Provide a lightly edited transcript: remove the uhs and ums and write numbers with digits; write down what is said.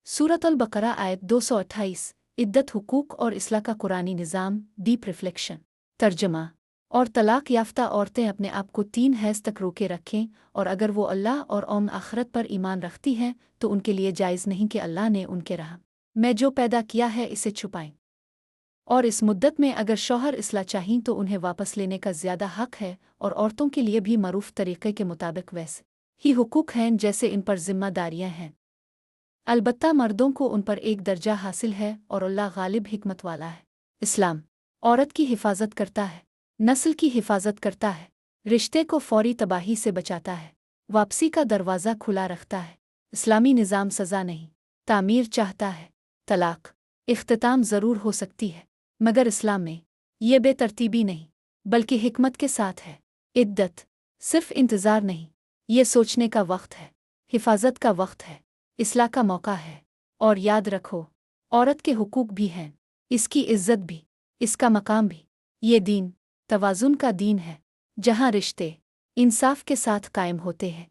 सूरत अल बकरा आयत 228 इद्दत हुकूक और इस्लाह का कुरानी निज़ाम डीप रिफ्लेक्शन तर्जमा और तलाक याफ्ता औरतें अपने आप को 3 हैज़ तक रोके रखें और अगर वो अल्लाह और यौम आखिरत पर ईमान रखती हैं तो उनके लिए जायज़ नहीं कि अल्लाह ने उनके राह में जो पैदा किया है इसे छुपाएं। और इस मुद्दत में अगर शौहर इस्लाह चाहें तो उन्हें वापस लेने का ज़्यादा हक है और औरतों के लिए भी मरूफ तरीक़े के मुताबिक वैसे ही हुकूक हैं जैसे इन पर ज़िम्मेदारियाँ हैं। अलबत्ता मर्दों को उन पर एक दर्जा हासिल है और अल्लाह गालिब हिकमत वाला है। इस्लाम औरत की हिफाजत करता है, नस्ल की हिफाजत करता है, रिश्ते को फौरी तबाही से बचाता है, वापसी का दरवाज़ा खुला रखता है। इस्लामी निज़ाम सज़ा नहीं, तामीर चाहता है। तलाक इख्तिताम ज़रूर हो सकती है मगर इस्लाम में ये बेतरतीबी नहीं बल्कि हिकमत के साथ है। इद्दत सिर्फ इंतज़ार नहीं, ये सोचने का वक्त है, हिफाजत का वक्त है, इस्लाह का मौका है। और याद रखो, औरत के हुकूक भी हैं, इसकी इज्जत भी, इसका मकाम भी। ये दीन तवाज़ुन का दीन है जहाँ रिश्ते इंसाफ के साथ कायम होते हैं।